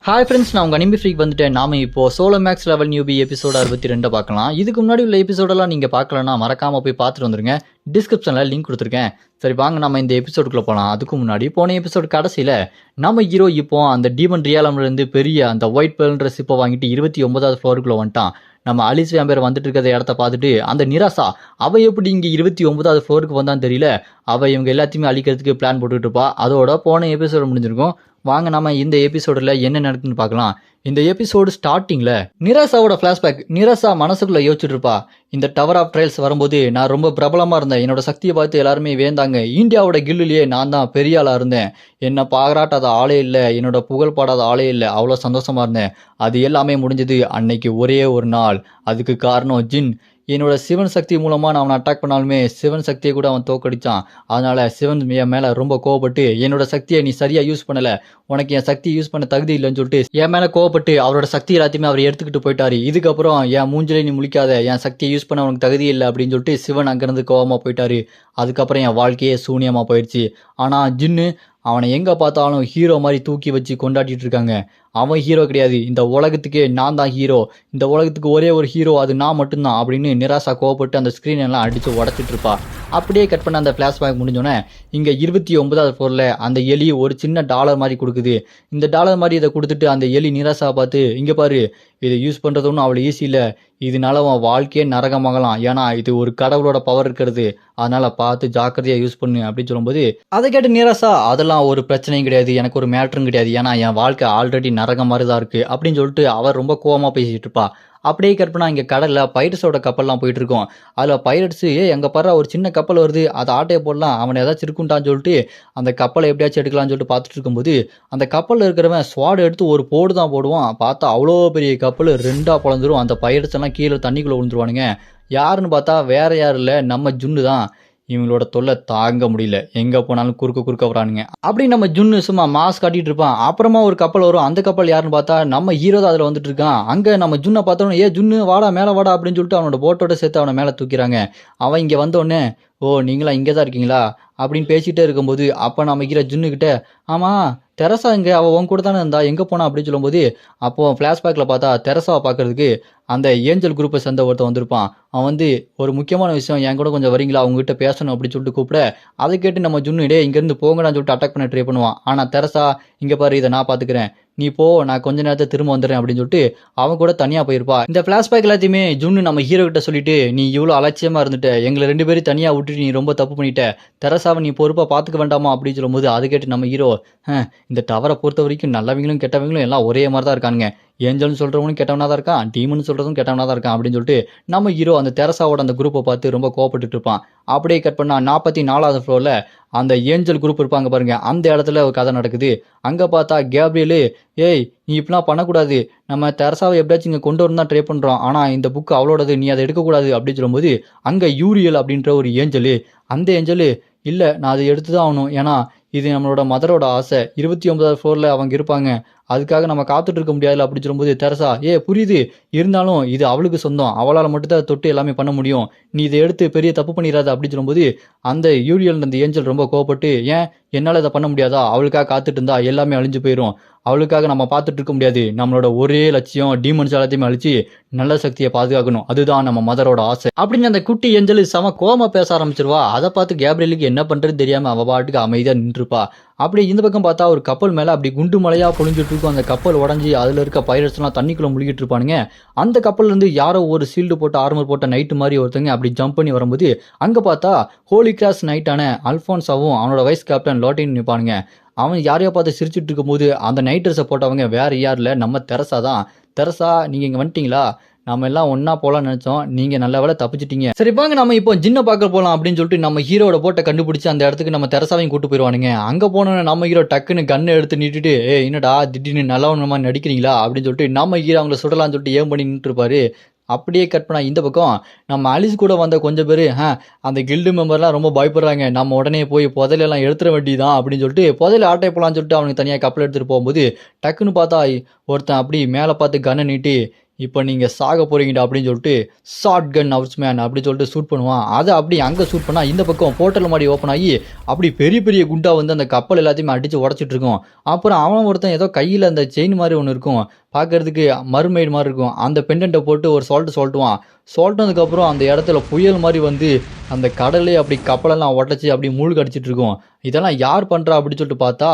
Hi friends, நான் உங்கள் anime freak வந்துட்டேன். நாம இப்போ solo maths level newbie episode 62 பார்க்கலாம். இதுக்கு முன்னாடி உள்ள எபிசோடெல்லாம் நீங்கள் பார்க்கலன்னா மறக்காமல் போய் பார்த்துட்டு வந்துருங்க. டிஸ்கிரிப்ஷனில் லிங்க் கொடுத்துருக்கேன். சரி வாங்க நம்ம இந்த எபிசோடுக்குள்ளே போகலாம். அதுக்கு முன்னாடி போன எபிசோடு கடைசியில் நம்ம ஹீரோ இப்போ அந்த டீமன் ரியாலம்லேருந்து பெரிய அந்த ஒயிட் பெல்ன்ற ஷிப்பை வாங்கிட்டு 29வது ஃப்ளோருக்குள்ளே வந்துட்டான். நம்ம அலிஸ் வேம்பர் வந்துட்டு இருக்கிற இடத்த பார்த்துட்டு அந்த நிராசா அவ எப்படி இங்கே 29வது ஃப்ளோருக்கு வந்தான்னு தெரியல. அவள் இவங்க எல்லாத்தையுமே அழிக்கிறதுக்கு பிளான் போட்டுட்டு இருப்பா. அதோட போன எபிசோடு முடிஞ்சிருக்கும். வாங்க நம்ம இந்த எபிசோடில் என்ன நடக்குன்னு பார்க்கலாம். இந்த எபிசோடு ஸ்டார்டிங்கில் நிராசாவோட ஃப்ளாஷ்பேக். நிராசா மனசுக்குள்ளே யோசிச்சுட்டு இருப்பா, இந்த டவர் ஆஃப் ட்ரையல்ஸ் வரும்போது நான் ரொம்ப பிரபலமாக இருந்தேன். என்னோட சக்தியை பார்த்து எல்லாருமே வேந்தாங்க. இந்தியாவோட கில்லுலேயே நான் தான் பெரிய ஆளாக இருந்தேன். என்னை பாராட்டாத ஆளே இல்லை, என்னோட புகழ் பாடாத ஆளே இல்லை. அவ்வளோ சந்தோஷமாக இருந்தேன். அது எல்லாமே முடிஞ்சது அன்னைக்கு ஒரே ஒரு நாள். அதுக்கு காரணம் ஜின். என்னோட சிவன் சக்தி மூலமாக நான் அவனை அட்டாக் பண்ணாலுமே சிவன் சக்தியை கூட அவன் தோக்கடிச்சான். அதனால் சிவன் என் மேலே ரொம்ப கோவப்பட்டு என்னோட சக்தியை நீ சரியாக யூஸ் பண்ணலை, உனக்கு என் சக்தி யூஸ் பண்ண தகுதி இல்லைன்னு சொல்லிட்டு என் மேலே கோவப்பட்டு அவரோட சக்தி எல்லாத்தையுமே அவர் எடுத்துக்கிட்டு போயிட்டாரு. இதுக்கப்புறம் என் மூஞ்சிலே நீ முழிக்காத, என் சக்தியை யூஸ் பண்ண உனக்கு தகுதி இல்லை அப்படின்னு சொல்லிட்டு சிவன் அங்கேருந்து கோவமாக போயிட்டாரு. அதுக்கப்புறம் என் வாழ்க்கையே சூனியமாக போயிடுச்சு. ஆனால் ஜின்னு அவனை எங்கே பார்த்தாலும் ஹீரோ மாதிரி தூக்கி வச்சு கொண்டாடிட்டு இருக்காங்க. அவன் ஹீரோ கிடையாது, இந்த உலகத்துக்கே நான் தான் ஹீரோ, இந்த உலகத்துக்கு ஒரே ஒரு ஹீரோ அது நான் மட்டும்தான் அப்படின்னு நிராசா கோவப்பட்டு அந்த ஸ்க்ரீன் எல்லாம் அடித்து உடச்சிட்டு இருப்பா. அப்படியே கட் பண்ண அந்த ஃப்ளாஷ்பேக் முடிஞ்சோன்னே இங்கே 29வது ஃப்ளோரில் அந்த எலி ஒரு சின்ன டாலர் மாதிரி கொடுக்குது. இந்த டாலர் மாதிரி இதை கொடுத்துட்டு அந்த எலி நிராசா பார்த்து, இங்கே பாரு, இதை யூஸ் பண்ணுறது ஒன்றும் அவ்வளோ ஈஸி இல்லை, இதனால அவன் வாழ்க்கையே நரகமாகலாம், ஏன்னா இது ஒரு கடவுளோட பவர் இருக்கிறது, அதனால் பார்த்து ஜாக்கிரதையாக யூஸ் பண்ணு அப்படின்னு சொல்லும்போது அதை கேட்டு நிராசா, அதெல்லாம் ஒரு பிரச்சனையும் கிடையாது, எனக்கு ஒரு மேட்ரும் கிடையாது, ஏன்னா என் வாழ்க்கை ஆல்ரெடி நரகம் மாதிரி தான் இருக்குது அப்படின்னு சொல்லிட்டு அவர் ரொம்ப கோவமாக பேசிகிட்டு இருப்பா. அப்படியே கற்பனா இங்கே கடலில் பைரட்ஸோட கப்பல்லாம் போயிட்டு இருக்கோம். அதில் பைரட்ஸு எங்கே பாரு ஒரு சின்ன கப்பல் வருது, அதை ஆட்டையை போடலாம், அவனை ஏதாச்சும் இருக்குன்ட்டான்னு சொல்லிட்டு அந்த கப்பலை எப்படியாச்சும் எடுக்கலாம்னு சொல்லிட்டு பார்த்துட்டு இருக்கும்போது அந்த கப்பலில் இருக்கிறவன் ஸ்வாட் எடுத்து ஒரு போடு தான் போடுவான். பார்த்தா அவ்வளோ பெரிய கப்பல் ரெண்டாக பிளந்துரும். அந்த பைரட்ஸ் எல்லாம் கீழே தண்ணிக்குள்ளே விழுந்துருவானுங்க. யாருன்னு பார்த்தா வேற யாரும் இல்லை, நம்ம ஜுன்னு தான். இவங்களோட தொல்லை தாங்க முடியல, எங்கே போனாலும் குறுக்க வரானுங்க. அப்படி நம்ம ஜுன்னு சும்மா மாஸ் காட்டிட்டு இருப்பான். அப்புறமா ஒரு கப்பல் வரும். அந்த கப்பல் யாருன்னு பார்த்தா நம்ம ஹீரோ தான் அதில் வந்துட்டு இருக்கான். அங்கே நம்ம ஜுன்னை பார்த்தோன்னே, ஏ ஜுன்னு வாடா மேலே வாடா அப்படின்னு சொல்லிட்டு அவனோட போட்டோட சேர்த்து அவனை மேலே தூக்கிறாங்க. அவன் இங்கே வந்தோடனே, ஓ நீங்களா இங்கே தான் இருக்கீங்களா அப்படின்னு பேசிகிட்டே இருக்கும்போது அப்போ நம்ம ஹீரோ ஜுன்னுக்கிட்ட, ஆமாம் தெரசா இங்கே அவள் உன் கூட தானே இருந்தா, எங்கே போனா அப்படின்னு சொல்லும்போது அப்போது ஃப்ளாஷ்பேக்கில் பார்த்தா தெரசாவை பார்க்கறதுக்கு அந்த ஏஞ்சல் குரூப்பை சேர்ந்த ஒருத்தன் வந்திருப்பான். அவன் வந்து ஒரு முக்கியமான விஷயம் என் கூட கொஞ்சம் வரீங்களா, அவங்ககிட்ட பேசணும் அப்படின்னு சொல்லிட்டு கூப்பிட, அதை கேட்டு நம்ம ஜுன்னு டே இங்கேருந்து போங்கடான்னு சொல்லிட்டு அட்டாக் பண்ண ட்ரை பண்ணுவான். ஆனால் தெரசா, இங்கே பாரு இதை நான் பார்த்துக்கிறேன், நீ போ, நான் கொஞ்ச நேரத்தை திரும்ப வந்துடுறேன் அப்படின்னு சொல்லிட்டு அவன் கூட தனியாக போயிருப்பா. இந்த ஃப்ளாஷ்பேக் எல்லாத்தையுமே ஜுன்னு நம்ம ஹீரோ கிட்ட சொல்லிட்டு, நீ இவ்வளோ அலட்சியமாக இருந்துட்ட, எங்களை 2 பேரும் தனியாக விட்டுட்டு நீ ரொம்ப தப்பு பண்ணிட்ட, தெரசாவை நீ பொறுப்பாக பார்த்துக்க வேண்டாமா அப்படின்னு சொல்லும்போது அதை கேட்டு நம்ம ஹீரோ, இந்த டவரை பொறுத்த வரைக்கும் நல்லவங்களும் கெட்டவங்களும் எல்லாம் ஒரே மாதிரி தான் இருக்கானுங்க, ஏஞ்சல்னு சொல்கிறவனும் கெட்டவனாக தான் இருக்கான், டீமன் சொல்கிறதும் கெட்டவனாக தான் இருக்கான் அப்படின்னு சொல்லிட்டு நம்ம ஹீரோ அந்த தெரசாவோட அந்த குரூப்பை பார்த்து ரொம்ப கோவப்பட்டு இருப்பான். அப்படியே கட் பண்ணால் 44வது ஃப்ளோரில் அந்த ஏஞ்சல் குரூப் இருப்பாங்க பாருங்க, அந்த இடத்துல ஒரு கதை நடக்குது. அங்கே பார்த்தா கேப்ரியலு, ஏய் நீ இப்படிலாம் பண்ணக்கூடாது, நம்ம தெரசாவை எப்படியாச்சும் இங்கே கொண்டு வரணும் தான் ட்ரை பண்ணுறோம், ஆனால் இந்த புக்கு அவளோடது, நீ அதை எடுக்கக்கூடாது அப்படின்னு சொல்லும்போது அங்கே யூரியல் அப்படின்ற ஒரு ஏஞ்சலு, அந்த ஏஞ்சலு, இல்லை நான் அதை எடுத்து தான் ஆகணும், ஏன்னா இது நம்மளோட மதரோட ஆசை, 29வது ஃப்ளோரில் அவங்க இருப்பாங்க, அதுக்காக நம்ம காத்துட்டு இருக்க முடியாது அப்படின்னு சொல்லும்போது தெரசா, புரியுது, இருந்தாலும் இது அவளுக்கு சொந்தம், அவளால் மட்டும்தான் தொட்டு எல்லாமே பண்ண முடியும், நீ இதை எடுத்து பெரிய தப்பு பண்ணிடாத அப்படின்னு சொல்லும்போது அந்த யூரியல் அந்த ஏஞ்சல் ரொம்ப கோவப்பட்டு, ஏன் என்னால் இதை பண்ண முடியாதா, அவளுக்காக காத்துட்டு இருந்தா எல்லாமே அழிஞ்சு போயிடும், அவளுக்காக நம்ம பார்த்துட்டு இருக்க முடியாது, நம்மளோட ஒரே லட்சியம் டீமன்ஸ் எல்லாத்தையுமே அழிச்சு நல்ல சக்தியை பாதுகாக்கணும், அதுதான் நம்ம மதரோட ஆசை அப்படின்னு அந்த குட்டி ஏஞ்சல் சம கோமா பேச ஆரம்பிச்சிருவா. அதை பார்த்து கேப்ரியலுக்கு என்ன பண்ணுறதுன்னு தெரியாமல் அவள் பாட்டுக்கு அமைதியாக நின்றுப்பா. அப்படி இந்த பக்கம் பார்த்தா ஒரு கப்பல் மேலே அப்படி குண்டு மலையாக பொழிஞ்சிட்டு இருக்கும். அந்த கப்பல் உடஞ்சி அதில் இருக்க பைரட்ஸ்லாம் தண்ணிக்குள்ளே முழுகிட்டு இருப்பானுங்க. அந்த கப்பல்லேருந்து யாரோ ஒரு ஷீல்டு போட்ட ஆர்மர் போட்ட நைட்டு மாதிரி ஒருத்தங்க அப்படி ஜம்ப் பண்ணி வரும்போது அங்கே பார்த்தா ஹோலி கிராஸ் நைட்டான அல்ஃபான்ஸாவும் அவனோட வைஸ் கேப்டன் லோட்டின் நிற்பானுங்க. அவன் யாரையோ பார்த்து சிரிச்சுட்டு இருக்கும்போது அந்த நைட் ட்ரெஸ்ஸை போட்டவங்க வேறு யாரில் நம்ம தெரசா தான். தெரசா நீங்கள் இங்கே வந்துட்டீங்களா, நம்ம எல்லாம் ஒன்றா போகலான்னு நினச்சோம், நீங்கள் நல்ல வேலை தப்பிச்சிட்டீங்க, சரி வாங்க நம்ம இப்போ ஜின்னை பார்க்க போகலாம் அப்படின்னு சொல்லிட்டு நம்ம ஹீரோட போட்டை கண்டுபிடிச்சி அந்த இடத்துக்கு நம்ம தெரசாவையும் கூட்டு போயிடுவானுங்க. அங்கே போனோன்னு நம்ம ஹீரோ டக்குன்னு கண்ணை எடுத்து நீட்டுட்டு, என்னடா திடீர்னு நல்லவன் மாதிரி நடிக்கிறீங்களா அப்படின்னு சொல்லிட்டு நம்ம ஹீரோ அவங்கள சுடலான்னு சொல்லிட்டு ஏன் பண்ணி நின்றுருப்பாரு. அப்படியே கட் பண்ணா இந்த பக்கம் நம்ம அலிஸ் கூட வந்த கொஞ்சம் பேர் அந்த கில்டு மெம்பர்லாம் ரொம்ப பயப்படுறாங்க, நம்ம உடனே போய் புதையெல்லாம் எடுத்துட வேண்டியதான் அப்படின்னு சொல்லிட்டு புதையல ஆட்டை போகலான்னு சொல்லிட்டு அவனுக்கு தனியாக கப்பல் எடுத்துகிட்டு போகும்போது டக்குன்னு பார்த்தா ஒருத்தன் அப்படி மேலே பார்த்து கண்ணை நீட்டி, இப்போ நீங்க சாக போறீங்கடா அப்படின்னு சொல்லிட்டு ஷார்ட் கன் ஹவுஸ் மேன் அப்படின்னு சொல்லிட்டு ஷூட் பண்ணுவான். அதை அப்படி அங்கே ஷூட் பண்ணா இந்த பக்கம் போர்ட்டல் மாதிரி ஓப்பன் ஆகி அப்படி பெரிய பெரிய குண்டா வந்து அந்த கப்பல் எல்லாத்தையுமே அடிச்சு உடச்சிட்டு இருக்கும். அப்புறம் அவன் ஒருத்தன் ஏதோ கையில் அந்த செயின் மாதிரி ஒன்று இருக்கும், பார்க்கறதுக்கு மர்மெய்டு மாதிரி இருக்கும். அந்த பெண்டன்ட்டை போட்டு ஒரு சொல்லிட்டுவான். சொல்லிட்டதுக்கப்புறம் அந்த இடத்துல புயல் மாதிரி வந்து அந்த கடலே அப்படி கப்பலெல்லாம் உடச்சி அப்படி மூழ்க அடிச்சிட்டு இருக்கும். இதெல்லாம் யார் பண்ணுறா அப்படின்னு சொல்லிட்டு பார்த்தா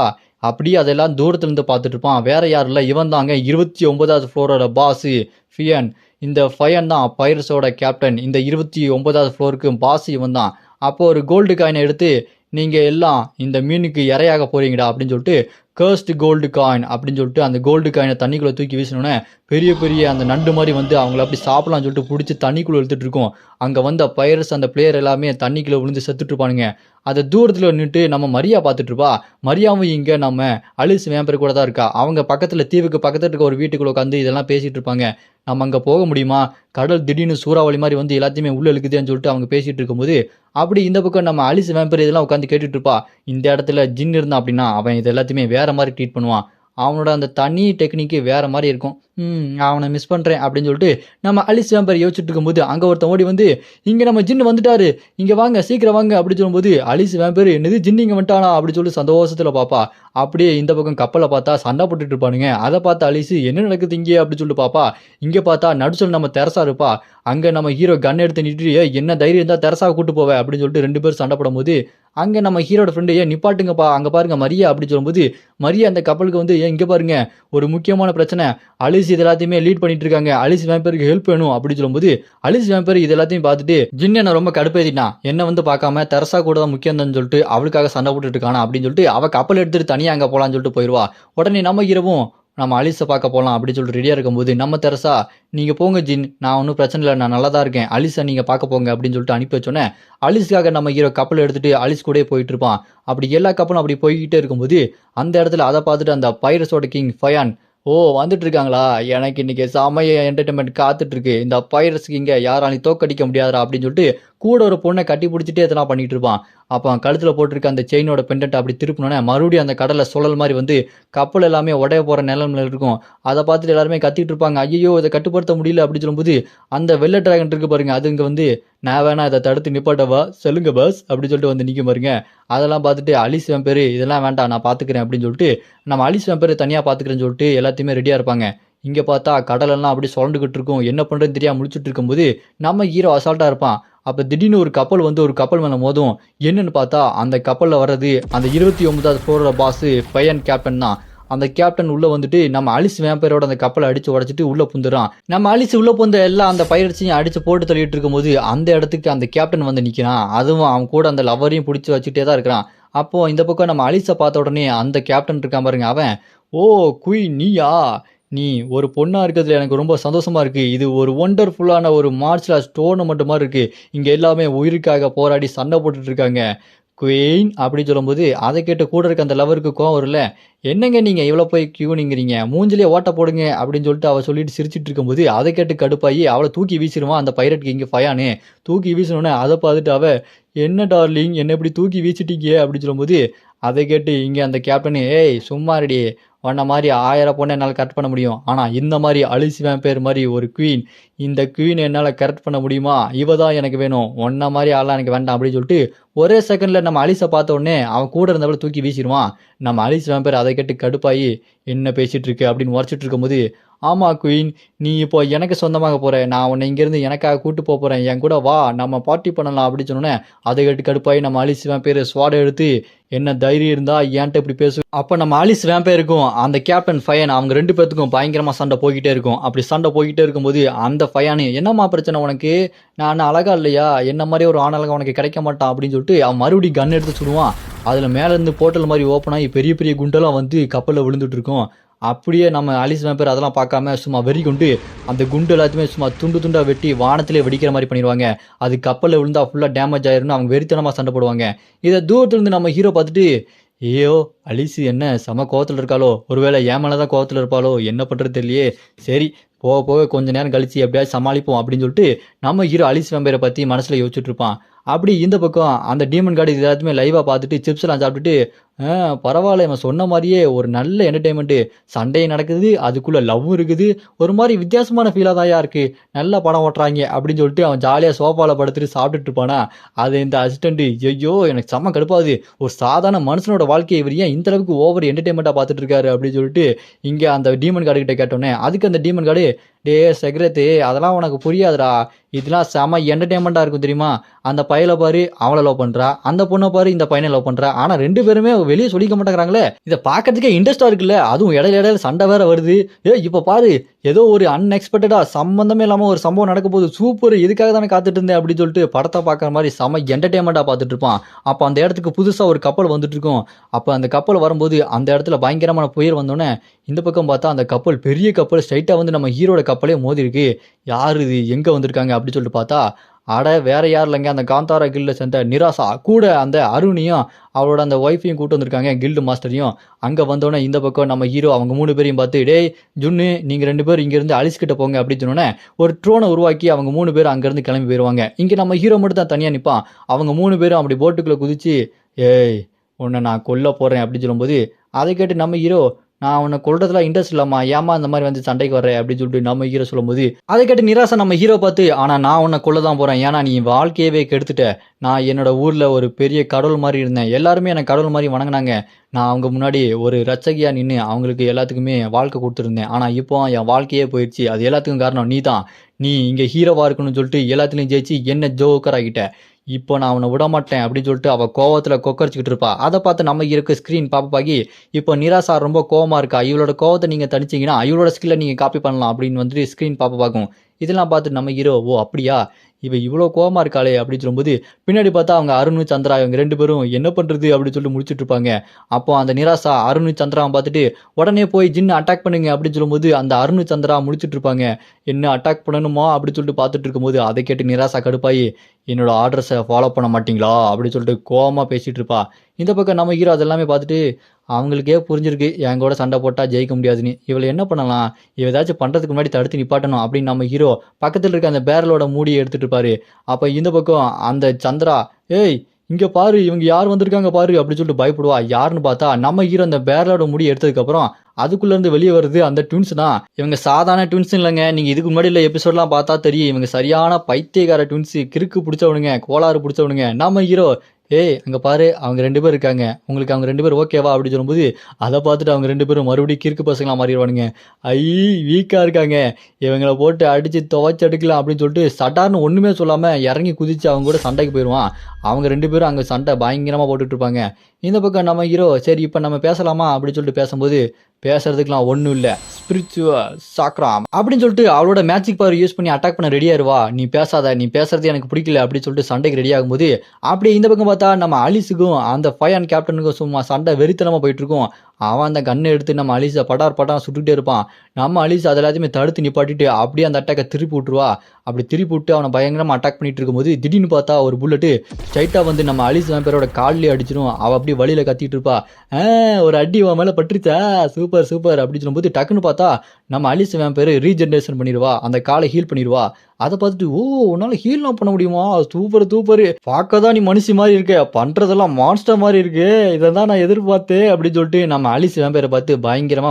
அப்படியே அதெல்லாம் தூரத்துலேருந்து பார்த்துட்டு இருப்பான். வேற யாரும் இல்லை, இவன் தாங்க 29வது ஃப்ளோரோட பாஸு ஃபியன். இந்த ஃபயன் தான் பைரட்ஸோட கேப்டன். இந்த 29வது ஃப்ளோருக்கு பாஸ் இவன் தான். அப்போ ஒரு கோல்டு காயினை எடுத்து நீங்கள் எல்லாம் இந்த மீனுக்கு இரையாக போறீங்கடா அப்படின்னு சொல்லிட்டு கர்ஸ்ட் கோல்டு காயின் அப்படின்னு சொல்லிட்டு அந்த கோல்டு காயினை தண்ணிக்குள்ளே தூக்கி வீசினோன்னே பெரிய பெரிய அந்த நண்டு மாதிரி வந்து அவங்கள அப்படி சாப்பிடலாம்னு சொல்லிட்டு பிடிச்சி தண்ணிக்குள்ளே எடுத்துகிட்டு இருக்கோம். அங்கே வந்து பைரட்ஸ் அந்த பிளேயர் எல்லாமே தண்ணிக்குள்ளே விழுந்து செத்துட்டு இருப்பானுங்க. அதை தூரத்தில் நின்றுட்டு நம்ம மரியா பார்த்துட்டு இருப்பா. மரியாவும் இங்கே நம்ம அலிஸ் வேம்பர் கூட தான் இருக்கா. அவங்க பக்கத்தில் தீவுக்கு பக்கத்தில் இருக்க ஒரு வீட்டுக்குள்ள உட்காந்து இதெல்லாம் பேசிகிட்டு இருப்பாங்க. நம்ம அங்கே போக முடியுமா, கடல் திடீர்னு சூறாவளி மாதிரி வந்து எல்லாத்தையுமே உள்ளே இழுக்குதுன்னு சொல்லிட்டு அவங்க பேசிகிட்டு இருக்கும்போது அப்படி இந்த பக்கம் நம்ம அலிஸ் வேம்பர் இதெல்லாம் உட்காந்து கேட்டுட்டு இருப்பா. இந்த இடத்துல ஜின் இருந்தான் அப்படின்னா அவன் இது எல்லாத்தையுமே வேற மாதிரி ட்ரீட் பண்ணுவான். அவனோட அந்த தனி டெக்னிக்கு வேற மாதிரி இருக்கும். அவனை மிஸ் பண்ணுறேன் அப்படின்னு சொல்லிட்டு நம்ம அலிஸ் வேம்பர் யோசிச்சுட்டு இருக்கும்போது அங்கே ஒருத்தன் ஓடி வந்து இங்கே நம்ம ஜின்னு வந்துட்டாரு, இங்கே வாங்க சீக்கிரம் வாங்க அப்படின்னு சொல்லும்போது அலிஸ் வேம்பர் என்னது ஜின்னு இங்கே வந்துட்டானா அப்படின்னு சொல்லி சந்தோஷத்தில் பார்ப்பா. அப்படியே இந்த பக்கம் கப்பலை பார்த்தா சண்டை போட்டுட்டு இருப்பானுங்க. அதை பார்த்து அலிஸ் என்ன நடக்குது இங்கே அப்படின்னு சொல்லிட்டு பார்ப்பா. இங்கே பார்த்தா நடுச்சல் நம்ம தெரசா இருப்பா. அங்கே நம்ம ஹீரோ கன் எடுத்து நிட்டு என்ன தைரியம் இருந்தால் தெரசாவை கூட்டு போவேன் அப்படின்னு சொல்லிட்டு 2 பேரும் சண்டை போடும் போது அங்கே நம்ம ஹீரோட ஃப்ரெண்டு நிப்பாட்டுங்கப்பா, அங்கே பாருங்க மரியா அப்படின்னு சொல்லும்போது மரியா அந்த கப்பலுக்கு வந்து இங்கே பாருங்க ஒரு முக்கியமான பிரச்சனை, அலிஸ் இது எல்லாத்தையுமே லீட் பண்ணிட்டு இருக்காங்க, அலிஸ் வேம்பருக்கு ஹெல்ப் வேணும் அப்படின்னு சொல்லும்போது அலிஸ் வேம்பர் இது எல்லாத்தையும் பார்த்துட்டு ஜின் என்ன ரொம்ப கடுப்பேத்திட்டான், என்ன வந்து பார்க்காம தெரசா கூட தான் முக்கியம் தான் சொல்லிட்டு அவளுக்காக சண்டை போட்டுட்டு இருக்கானா அப்படின்னு சொல்லிட்டு அவள் கப்பல் எடுத்துட்டு தனியாக அங்கே போகலான்னு சொல்லிட்டு போயிடுவா. உடனே நம்ம ஹீரோவும் நம்ம அலிஸை பார்க்க போகலாம் அப்படின்னு சொல்லிட்டு ரெடியாக இருக்கும்போது நம்ம தெரசா நீங்கள் போங்க ஜின், நான் ஒன்றும் பிரச்சனை இல்லை, நான் நல்லா தான் இருக்கேன், அலிஸை நீங்கள் பார்க்க போங்க அப்படின்னு சொல்லிட்டு அனுப்பி வச்சோன்னே அலிஸுக்காக நம்ம ஹீரோ கப்பல் எடுத்துகிட்டு அலிஸ் கூட போயிட்டு இருப்பான். அப்படி எல்லா கப்பலும் அப்படி போய்கிட்டே இருக்கும்போது அந்த இடத்துல அதை பார்த்துட்டு அந்த பைரட்ஸோட கிங் ஃபயான் ஓ வந்துட்டு இருக்காங்களா, எனக்கு இன்னைக்கு செமைய என்டர்டைன்மெண்ட் காத்துட்டு இருக்கு, இந்த பைரட்ஸ்க்கு இங்கே யாராலையும் தோக்கடிக்க முடியாதா அப்படின்னு சொல்லிட்டு கூட ஒரு பொண்ணை கட்டி பிடிச்சிட்டே எதனா பண்ணிட்டு இருப்பான். அப்போ அவன் கழுத்தில் போட்டிருக்க அந்த செயினோட பெண்டன்ட் அப்படி திருப்பினோன்னே மறுபடியும் அந்த கடலை சுழல் மாதிரி வந்து கப்பல் எல்லாமே உடைய போகிற நிலைமையில இருக்கும். அதை பார்த்துட்டு எல்லாருமே கத்திட்டு இருப்பாங்க, ஐயோ இதை கட்டுப்படுத்த முடியல அப்படின்னு சொல்லும்போது அந்த வெள்ளை டிராகன் இருக்கு பாருங்க, அது இங்கே வந்து நான் வேணா இதை தடுத்து நிப்பாட்டவா சொல்லுங்க பஸ் அப்படின்னு சொல்லிட்டு வந்து நிற்க பாருங்க. அதெல்லாம் பார்த்துட்டு அலிஸ் வேம்பேர் இதெல்லாம் வேண்டாம் நான் பார்த்துக்கிறேன் அப்படின்னு சொல்லிட்டு நம்ம அலிஸ் வேம்பேர் தனியாக பார்த்துக்கிறேன்னு சொல்லிட்டு எல்லாத்தையுமே ரெடியாக இருப்பாங்க. இங்கே பார்த்தா கடலெல்லாம் அப்படி சுழண்டுக்கிட்டு இருக்கும், என்ன பண்ணுறதுன்னு தெரியாமல் முடிச்சுட்டு இருக்கும்போது நம்ம ஹீரோ அசால்ட்டாக இருப்பான். அப்போ திடீர்னு ஒரு கப்பல் வந்து ஒரு கப்பல் மேலே மோதும். என்னன்னு பார்த்தா அந்த கப்பலில் வர்றது அந்த 29வது ஃப்ளோரோட பாஸு ஃபயன் கேப்டன் தான். அந்த கேப்டன் உள்ளே வந்துட்டு நம்ம அலிஸ் வேம்பரோட அந்த கப்பலை அடித்து உடச்சிட்டு உள்ளே புந்துறான். நம்ம அலிஸ் உள்ளே புந்த எல்லாம் அந்த பயிற்சியும் அடித்து போட்டு தள்ளிட்டு இருக்கும்போது அந்த இடத்துக்கு அந்த கேப்டன் வந்து நிற்கிறான். அதுவும் அவன் கூட அந்த லவரையும் பிடிச்சி வச்சுட்டே தான் இருக்கிறான். அப்போது இந்த பக்கம் நம்ம அலிஸை பார்த்த உடனே அந்த கேப்டன் இருக்கான் பாருங்க, அவன் ஓ குயின் நீயா, நீ ஒரு பொண்ணாக இருக்கிறதுல எனக்கு ரொம்ப சந்தோஷமாக இருக்குது, இது ஒரு ஒண்டர்ஃபுல்லான ஒரு மார்ஷல் ஆர்ட்ஸ் டோர்னமெண்ட் மாதிரி இருக்குது, இங்கே எல்லாமே உயிருக்காக போராடி சண்டை போட்டுட்டு இருக்காங்க குயின் அப்படின்னு சொல்லும்போது அதை கேட்டு கூட இருக்க அந்த லவருக்கு கோவம் வரல, என்னங்க நீங்கள் இவ்வளோ போய் கியூனிங்கிறீங்க, மூஞ்சிலே ஓட்ட போடுங்க அப்படின்னு சொல்லிட்டு அவள் சொல்லிட்டு சிரிச்சிட்டு இருக்கும்போது அதை கேட்டு கடுப்பாகி அவளை தூக்கி வீசிடுவான் அந்த பைரட்க்கு இங்கே ஃபயானு. தூக்கி வீசினோன்னே அதை பார்த்துட்டு அவள் என்ன டார்லிங் என்ன இப்படி தூக்கி வீசிட்டீங்க அப்படின்னு சொல்லும்போது அதை கேட்டு இங்கே அந்த கேப்டனு ஏய் சும்மா ரெடி, உன்ன மாதிரி 1000 பொண்ணை என்னால் கரெக்ட் பண்ண முடியும், ஆனால் இந்த மாதிரி அலிஸ் வேம்பேர் மாதிரி ஒரு குவீன், இந்த குவீனை என்னால் கரெக்ட் பண்ண முடியுமா, இவ தான் எனக்கு வேணும், ஒன்ன மாதிரி ஆள்லாம் எனக்கு வேண்டாம் அப்படின்னு சொல்லிட்டு ஒரே செகண்டில் நம்ம அலிஸை பார்த்த உடனே அவன் கூட இருந்தவளை தூக்கி வீசிடுவான். நம்ம அலிஸ் வேம்பேர் அதை கேட்டு கடுப்பாகி என்ன பேசிகிட்டு இருக்கு அப்படின்னு உரைச்சிட்டு இருக்கும்போது ஆமாம் குயின், நீ இப்போ எனக்கு சொந்தமாக போகிற, நான் உன்னை இங்கேருந்து எனக்காக கூட்டு போகிறேன், என் கூட வா நம்ம பார்ட்டி பண்ணலாம் அப்படின்னு சொன்னோன்னே அதை கேட்டு கடுப்பாகி நம்ம அலிஸ் வேம்பேர் ஸ்வாடை எடுத்து என்ன தைரியம் இருந்தால் ஏன்ட்ட இப்படி பேசு. அப்போ நம்ம அலிஸ் வேம்பேருக்கும் அந்த கேப்டன் ஃபயன் அவங்க 2 பேர்த்துக்கும் பயங்கரமாக சண்டை போய்கிட்டே இருக்கும். அப்படி சண்டை போய்கிட்டே இருக்கும்போது அந்த ஃபயானு என்னம்மா பிரச்சனை உனக்கு, நான் அழகா இல்லையா, என்ன மாதிரி ஒரு ஆணழகா உனக்கு கிடைக்க மாட்டான் அப்படின்னு சொல்லிட்டு அவன் மறுபடியும் கன் எடுத்து சுடுவான். அதில் மேலேருந்து போர்ட்டல் மாதிரி ஓப்பன் ஆகி பெரிய பெரிய குண்டெல்லாம் வந்து கப்பலில் விழுந்துட்டு இருக்கும். அப்படியே நம்ம அலிஸ் வேம்பேர் அதெல்லாம் பார்க்காம சும்மா வெறி கொண்டு அந்த குண்டு எல்லாத்தையுமே சும்மா துண்டு துண்டாக வெட்டி வானத்திலே வெடிக்கிற மாதிரி பண்ணிடுவாங்க. அது கப்பலில் விழுந்தா ஃபுல்லாக டேமேஜ் ஆயிரும்னு அவங்க வெறித்தனமாக சண்டை போடுவாங்க. இதை தூரத்துலேருந்து நம்ம ஹீரோ பார்த்துட்டு ஐயோ அலிஸ் என்ன செம கோவத்தில் இருக்காளோ, ஒருவேளை ஏன் மேலே தான் கோவத்தில் இருப்பாளோ, என்ன பண்ணுறது தெரியலையே, சரி போக போக கொஞ்ச நேரம் கழிச்சு எப்படியாவது சமாளிப்போம் அப்படின்னு சொல்லிட்டு நம்ம ஹீரோ அலிஸ் வேம்பேரை பற்றி மனசில் யோசிச்சுட்டு இருப்பான். அப்படி இந்த பக்கம் அந்த டீமன் கார்டு இது எல்லாத்தையுமே லைவா பார்த்துட்டு சிப்ஸ் எல்லாம் சாப்பிட்டுட்டு பரவாயில்ல இவன் சொன்ன மாதிரியே ஒரு நல்ல என்டர்டைன்மெண்ட், சண்டையும் நடக்குது, அதுக்குள்ள லவ்வும் இருக்குது, ஒரு மாதிரி வித்தியாசமான ஃபீலா தான்யா இருக்கு, நல்ல படம் ஓட்டுறாங்க அப்படின்னு சொல்லிட்டு அவன் ஜாலியா சோஃபால படுத்துட்டு சாப்பிட்டுட்டு இருப்பானா. அது இந்த அசிஸ்டன்ட் ஐயோ எனக்கு செம்ம கடுப்பாகுது, ஒரு சாதாரண மனுஷனோட வாழ்க்கையை இவர் ஏன் இந்த அளவுக்கு ஓவர் என்டர்டைன்மெண்ட்டா பார்த்துட்டு இருக்காரு அப்படின்னு சொல்லிட்டு இங்க அந்த டீமன் கார்டு கிட்ட கேட்டோன்னே, அதுக்கு அந்த டீமன் கார்டு செக்ரத்து அதெல்லாம் உனக்கு புரியாதுடா, இதெல்லாம் செம என்டர்டைன்மெண்ட்டா இருக்கும் தெரியுமா, அந்த பையலை பாரு அவளை லவ் பண்றா, அந்த பொண்ணை பாரு இந்த பையனை லவ் பண்றா, ஆனா 2 பேருமே வெளியே சொல்லிக்க மாட்டேங்கிறாங்களே, இதை பார்க்கறதுக்கே இன்ட்ரெஸ்டா இருக்குல்ல, அதுவும் இடையில சண்டை வேற வருது, இப்ப பாரு ஏதோ ஒரு அன்எக்ஸ்பெக்டடா சம்பந்தமே இல்லாம ஒரு சம்பவம் நடக்க போகுது, சூப்பர் இதுக்காக தானே காத்துட்டு இருந்தேன் அப்படின்னு சொல்லிட்டு படத்தை பார்க்குற மாதிரி செம என்டர்டைன்மெண்ட்டா பார்த்துட்டு இருப்பான். அப்போ அந்த இடத்துக்கு புதுசா ஒரு கப்பல் வந்துட்டு இருக்கும். அப்போ அந்த கப்பல் வரும்போது அந்த இடத்துல பயங்கரமான புயல் வந்தோடனே இந்த பக்கம் பார்த்தா அந்த கப்பல் பெரிய கப்பல் ஸ்ட்ரைட்டா வந்து நம்ம ஹீரோட கப்பலே மோதி இருக்கு. யாரு இது எங்க வந்திருக்காங்க அப்படின்னு சொல்லிட்டு பார்த்தா, அட வேற யார் இல்லைங்க, அந்த காந்தாரா கில்ட சேர்ந்த நிராசா கூட அந்த அருணையும் அவளோட அந்த ஒய்ஃபையும் கூட்டு வந்திருக்காங்க, கில்டு மாஸ்டரையும். அங்க வந்தோடனே இந்த பக்கம் நம்ம ஹீரோ அவங்க 3 பேரையும் பார்த்து, டேய் ஜுன்னு நீங்க 2 பேரும் இங்க இருந்து அழிச்சுக்கிட்ட போங்க அப்படின்னு சொன்னோன்னே ஒரு ட்ரோனை உருவாக்கி அவங்க 3 பேரும் அங்க இருந்து கிளம்பி போயிருவாங்க. இங்க நம்ம ஹீரோ மட்டும் தான் தனியா நிப்பான். அவங்க 3 பேரும் அப்படி போட்டுக்குள்ள குதிச்சு, ஏய் உன்னை நான் கொல்ல போறேன் அப்படின்னு சொல்லும்போது, அதை கேட்டு நம்ம ஹீரோ, நான் உன்னை கொல்றதுல இன்ட்ரெஸ்ட் இல்லாமா, ஏமா அந்த மாதிரி வந்து சண்டைக்கு வர்றேன் அப்படின்னு சொல்லிட்டு நம்ம ஹீரோ சொல்லும்போது, அதை கேட்டு நிராசா நம்ம ஹீரோ பார்த்து, ஆனா நான் உன்னை கொல்ல தான் போறேன், ஏன்னா நீ வாழ்க்கையவே கெடுத்துட்ட, நான் என்னோட ஊர்ல ஒரு பெரிய கடவுள் மாதிரி இருந்தேன், எல்லாருமே என்னை கடவுள் மாதிரி வணங்கினாங்க, நான் அவங்க முன்னாடி ஒரு ரட்சகியா நின்று அவங்களுக்கு எல்லாத்துக்குமே வாழ்க்கை கொடுத்துருந்தேன், ஆனா இப்போ என் வாழ்க்கையே போயிடுச்சு, அது எல்லாத்துக்கும் காரணம் நீ தான், நீ இங்க ஹீரோவா இருக்கணும்னு சொல்லிட்டு எல்லாத்துலயும் ஜெயிச்சு என்ன ஜோக்கர் ஆகிட்ட, இப்போ நான் அவனை விட மாட்டேன் அப்படின்னு சொல்லிட்டு அவள் கோவத்தில் கொக்கரிச்சுக்கிட்டு இருப்பா. அதை பார்த்து நம்ம இருக்க ஸ்க்ரீன் பாப்பாகி, இப்போ நிராசா ரொம்ப கோவமா இருக்கா, இவளோட கோவத்தை நீங்கள் தனிச்சிங்கன்னா இவளோட ஸ்கில்லை நீங்கள் காப்பி பண்ணலாம் அப்படின்னு வந்துட்டு ஸ்க்ரீன் பாப்பா பார்க்கும். இதெல்லாம் பார்த்து நம்ம ஹீரோ, ஓ அப்படியா இவ இவ்வளோ கோவமா இருக்காளே அப்படின்னு சொல்லும்போது, பின்னாடி பார்த்தா அவங்க அருண் சந்திரா இவங்க 2 பேரும் என்ன பண்றது அப்படின்னு சொல்லிட்டு முடிச்சுட்டு இருப்பாங்க. அப்போ அந்த நிராசா அருண் சந்திராவை பார்த்துட்டு உடனே போய் ஜின்னு அட்டாக் பண்ணுங்க அப்படின்னு சொல்லும்போது அந்த அருண் சந்திரா முடிச்சுட்டு இருப்பாங்க. என்ன அட்டாக் பண்ணணுமா அப்படின்னு சொல்லிட்டு பார்த்துட்டு இருக்கும்போது அதை கேட்டு நிராசா கடுப்பாயி, என்னோட ஆர்டர்ஸை ஃபாலோ பண்ண மாட்டீங்களா அப்படின்னு சொல்லிட்டு கோவமா பேசிட்டு இருப்பா. இந்த பக்கம் நம்ம ஹீரோ அதெல்லாமே பார்த்துட்டு, அவங்களுக்கே புரிஞ்சிருக்கு என் கூட சண்டை போட்டால் ஜெயிக்க முடியாதுன்னு, இவளை என்ன பண்ணலாம், இவ ஏதாச்சும் பண்ணுறதுக்கு முன்னாடி தடுத்து நிப்பாட்டணும் அப்படின்னு நம்ம ஹீரோ பக்கத்தில் இருக்க அந்த பேரலோட மூடியை எடுத்துட்டு இருப்பாரு. அப்போ இந்த பக்கம் அந்த சந்திரா, ஏய் இங்கே பாரு இவங்க யார் வந்திருக்காங்க பாரு அப்படின்னு சொல்லிட்டு பயப்படுவா. யாருன்னு பார்த்தா நம்ம ஹீரோ அந்த பேரலோட முடி எடுத்ததுக்கப்புறம் அதுக்குள்ள இருந்து வெளியே வருது அந்த ட்வின்ஸ் தான். இவங்க சாதாரண ட்வின்ஸ் இல்லைங்க, நீங்க இதுக்கு முன்னாடி உள்ள எபிசோட்லாம் பார்த்தா தெரியும், இவங்க சரியான பைத்தியக்கார ட்வின்ஸ், கிறுக்கு பிடிச்சவனுங்க, கோளாறு பிடிச்சவனுங்க. நம்ம ஹீரோ, ஏய் அங்கே பாரு அவங்க 2 பேர் இருக்காங்க, உங்களுக்கு அவங்க 2 பேர் ஓகேவா அப்படின்னு சொல்லும்போது, அதை பார்த்துட்டு அவங்க 2 பேரும் மறுபடியும் கிறுக்கு பசங்களா மாறிடுவானுங்க. ஐ வீக்காக இருக்காங்க, இவங்களை போட்டு அடித்து துவைச்சு எடுக்கலாம் அப்படின்னு சொல்லிட்டு சட்டார்னு ஒன்றுமே சொல்லாமல் இறங்கி குதிச்சு அவங்க கூட சண்டைக்கு போயிடுவான். அவங்க 2 பேரும் அங்கே சண்டை பயங்கரமாக போட்டுட்டு இருப்பாங்க. இந்த பக்கம் நம்ம ஹீரோ, சரி இப்போ நம்ம பேசலாமா அப்படின்னு சொல்லிட்டு பேசும்போது, பேசுறதுக்குலாம் ஒன்றும் இல்லை, ஸ்பிரிச்சுவல் சாக்ராம் அப்படின்னு சொல்லிட்டு அவளோட மேஜிக் பவர் யூஸ் பண்ணி அட்டாக் பண்ண ரெடியா இருவா. நீ பேசாத, நீ பேசுறது எனக்கு பிடிக்கல அப்படின்னு சொல்லிட்டு சண்டைக்கு ரெடி ஆகும்போது, அப்படியே இந்த பக்கம் பார்த்தா நம்ம அலிஸுக்கும் அந்த ஃபயர் அண்ட் கேப்டனுக்கும் சும்மா சண்டை வெறித்தனமாக போயிட்டு இருக்கும். அவன் அந்த கண்ணை எடுத்து நம்ம அலிஸை படார் சுட்டுக்கிட்டே இருப்பான். நம்ம அலிஸ் அது எல்லாத்தையுமே தடுத்து நிப்பாட்டிட்டு அப்படியே அந்த அட்டாக்கை திருப்பி விட்டுருவா. அப்படி திருப்பி விட்டு அவனை பயங்கரமாக அட்டாக் பண்ணிட்டு இருக்கும்போது திடீர்னு பார்த்தா ஒரு புல்லட்டு ஸ்ட்ரைட்டாக வந்து நம்ம அலிஸ் வேம்பரோட காலிலே அடிச்சிடும். அவள் அப்படியே வழியில் கத்திட்டு இருப்பா. ஒரு அடி அவன் மேலே பட்டுருச்சா, சூப்பர் சூப்பர் அப்படின்னு சொல்லும்போது டக்குன்னு பார்த்தா நம்ம அலிஸ் வேம்பர் ரீஜென்ரேஷன் பண்ணிடுவா, அந்த காலை ஹீல் பண்ணிடுவா. அதை பார்த்துட்டு, ஓ உன்னால ஹீல்லாம் பண்ண முடியுமா, சூப்பர் சூப்பர், பார்க்க தான் நீ மனுஷி மாதிரி இருக்க, பண்றதெல்லாம் மான்ஸ்டர் மாதிரி இருக்கு, இதை தான் நான் எதிர்பார்த்தேன் அப்படின்னு சொல்லிட்டு நம்ம அலிஸ் வேம்பரை பார்த்து பயங்கரமா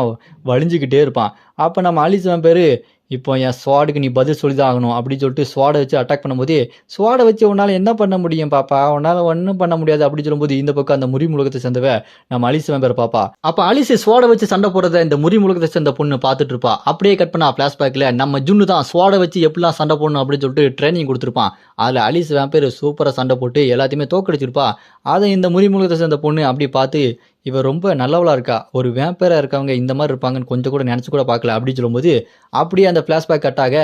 வலிஞ்சுக்கிட்டே இருப்பான். அப்போ நம்ம அலிஸ் வேம்பர், இப்போ என் ஸ்வாடுக்கு நீ பதில் சொல்லி தான் ஆகணும் அப்படின்னு சொல்லிட்டு ஸ்வாடை வச்சு அட்டாக் பண்ணும்போது, ஸ்வாடை வச்சு உன்னால் என்ன பண்ண முடியும் பாப்பா, உன்னால் ஒன்றும் பண்ண முடியாது அப்படின்னு சொல்லும்போது இந்த பக்கம் அந்த முறி முழுக்கத்தை சேர்ந்தவ நம்ம அலிஸ் வேம்பர் பாப்பா. அப்போ அலிஸ் ஸ்வாடை வச்சு சண்டை போடுறத இந்த முறி முழுக்கத்தை சேர்ந்த பொண்ணு பார்த்துட்டு இருப்பா. அப்படியே கட் பண்ணா ஃபிளாஷ்பேக்கில் நம்ம ஜுன்னு தான் ஸ்வாடை வச்சு எப்படிலாம் சண்டை போடணும் அப்படின்னு சொல்லிட்டு ட்ரைனிங் கொடுத்துருப்பான். அதில் அலிஸ் வேம்பர் சூப்பராக சண்டை போட்டு எல்லாத்தையுமே தோக்கடிச்சிருப்பா. அதை இந்த முறி முழுக்கத்தை சேர்ந்த பொண்ணு அப்படி பார்த்து, இவ ரொம்ப நல்லவளா இருக்கா, ஒரு வேம்பராக இருக்கவங்க இந்த மாதிரி இருப்பாங்கன்னு கொஞ்சம் கூட நினச்சி கூட பார்க்கல அப்படின்னு சொல்லும்போது, அப்படியே அந்த ஃப்ளாஷ்பேக் கட்டாக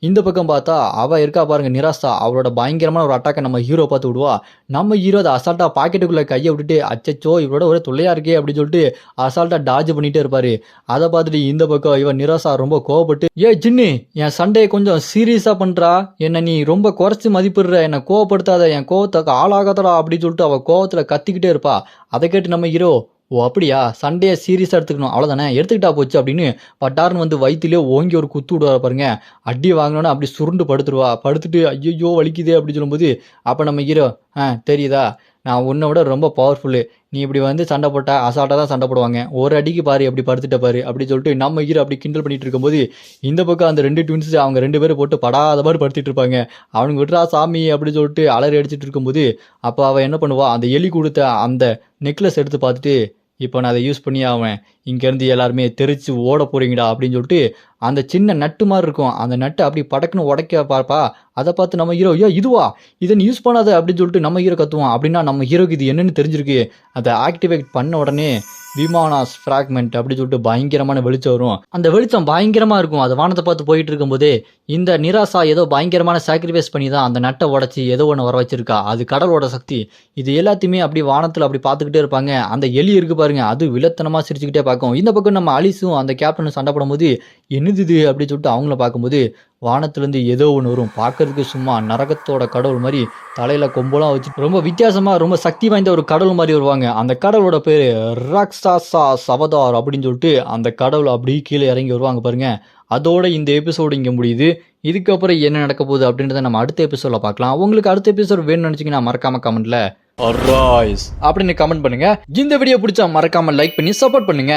இந்த பக்கம் பார்த்தா அவள் இருக்கா பாருங்க நிராசா, அவளோட பயங்கரமான ஒரு அட்டாக்கை நம்ம ஹீரோ பார்த்து விடுவா. நம்ம ஹீரோ அதை அசால்ட்டாக பாக்கெட்டுக்குள்ளே கையை விட்டுட்டு, அச்சச்சோ இவரோட ஒரே தொல்லையா இருக்கே அப்படின்னு சொல்லிட்டு அசால்ட்டாக டாஜ் பண்ணிகிட்டே இருப்பார். அதை பார்த்துட்டு இந்த பக்கம் இவன் நிராசா ரொம்ப கோவப்பட்டு, ஏ ஜின்னு என் சண்டையை கொஞ்சம் சீரியஸாக பண்ணுறா, என்னை நீ ரொம்ப குறைச்சி மதிப்பிடுற, என்னை கோவப்படுத்தாத, என் கோவத்தை ஆளாகாதடா அப்படின்னு சொல்லிட்டு அவள் கோவத்தில் கத்திக்கிட்டே இருப்பா. அதை கேட்டு நம்ம ஹீரோ, ஓ அப்படியா, சண்டையை சீரியஸாக எடுத்துக்கணும் அவ்வளோதானே, எடுத்துக்கிட்டா போச்சு அப்படின்னு பட்டார்னு வந்து வயிற்றுலேயே ஓங்கி ஒரு குத்து விடுவா பாருங்க. அடி வாங்கினோன்னா அப்படி சுருண்டு படுத்துருவா. படுத்துட்டு ஐயோ வலிக்குதே அப்படின்னு சொல்லும்போது, அப்போ நம்ம ஹீரோ தெரியுதா, நான் உன்னை விட ரொம்ப பவர்ஃபுல்லு, நீ இப்படி வந்து சண்டை போட்டா அசால்ட்டாக தான் சண்டை போடுவாங்க, ஒரு அடிக்கு பாரு எப்படி படுத்துட்ட பாரு அப்படின்னு சொல்லிட்டு நம்ம ஹீரோ அப்படி கிண்டல் பண்ணிட்டு இருக்கும்போது, இந்த பக்கம் அந்த 2 ட்வின்ஸ் அவங்க 2 பேரும் போட்டு படாத மாதிரி படுத்திட்டு இருப்பாங்க. அவனுக்கு விட்றா சாமி அப்படின்னு சொல்லிட்டு அலறி அடிச்சிட்டு இருக்கும்போது, அப்போ அவள் என்ன பண்ணுவா, அந்த எலி கொடுத்த அந்த நெக்லஸ் எடுத்து பார்த்துட்டு, இப்போ நான் அதை யூஸ் பண்ணி அவன் இங்கேருந்து எல்லாருமே தெரிச்சு ஓட போறீங்கடா அப்படின்னு சொல்லிட்டு அந்த சின்ன நட்டு மாதிரி இருக்கும், அந்த நட்டை அப்படி படக்குன்னு உடைக்க பார்ப்பா. அதை பார்த்து நம்ம ஹீரோ, ஐயோ இதுவா, இதை நீ யூஸ் பண்ணாத அப்படின்னு சொல்லிட்டு நம்ம ஹீரோ கத்துவான். அப்படின்னா நம்ம ஹீரோக்கு இது என்னன்னு தெரிஞ்சிருக்கு. அதை ஆக்டிவேட் பண்ண உடனே விமானாஸ் ஃப்ராக்மெண்ட் அப்படின்னு சொல்லிட்டு பயங்கரமான வெளிச்சம் வரும். அந்த வெளிச்சம் பயங்கரமா இருக்கும். அது வானத்தை பார்த்து போயிட்டு இருக்கும்போதே இந்த நிராசா ஏதோ பயங்கரமான சாக்ரிஃபைஸ் பண்ணி தான் அந்த நட்டை உடச்சி ஏதோ ஒன்று வர வச்சிருக்கா. அது கடவுளோட சக்தி. இது எல்லாத்தையுமே அப்படி வானத்தில் அப்படி பார்த்துக்கிட்டே இருப்பாங்க. அந்த எலி இருக்கு பாருங்க, அது வில்லத்தனமா சிரிச்சுக்கிட்டே பார்க்கும். இந்த பக்கம் நம்ம அலிஸும் அந்த கேப்டனும் சண்டை போடும்போது, என்னது இது அப்படின்னு சொல்லிட்டு அவங்கள பார்க்கும்போது, வானத்துலேருந்து ஏதோ ஒன்று வரும். பார்க்கறதுக்கு சும்மா நரகத்தோட கடவுள் மாதிரி தலையில் கொம்பெல்லாம் வச்சு ரொம்ப வித்தியாசமாக ரொம்ப சக்தி வாய்ந்த ஒரு கடவுள் மாதிரி வருவாங்க. அந்த கடவுளோட பேர் ராக்ஸாசா சவதார் அப்படின்னு சொல்லிட்டு அந்த கடவுள் அப்படியே கீழே இறங்கி வருவாங்க பாருங்க. அதோட இந்த எபிசோடு இங்கே முடியுது. இதுக்கப்புறம் என்ன நடக்க போகுது அப்படின்றத நம்ம அடுத்த எபிசோடில் பார்க்கலாம். உங்களுக்கு அடுத்த எபிசோட் வேணும்னு நினச்சிங்கன்னா மறக்காம கமெண்ட்ல அராய்ஸ் அப்படின்னு கமெண்ட் பண்ணுங்க. இந்த வீடியோ பிடிச்சா மறக்காம லைக் பண்ணி சப்போர்ட் பண்ணுங்க.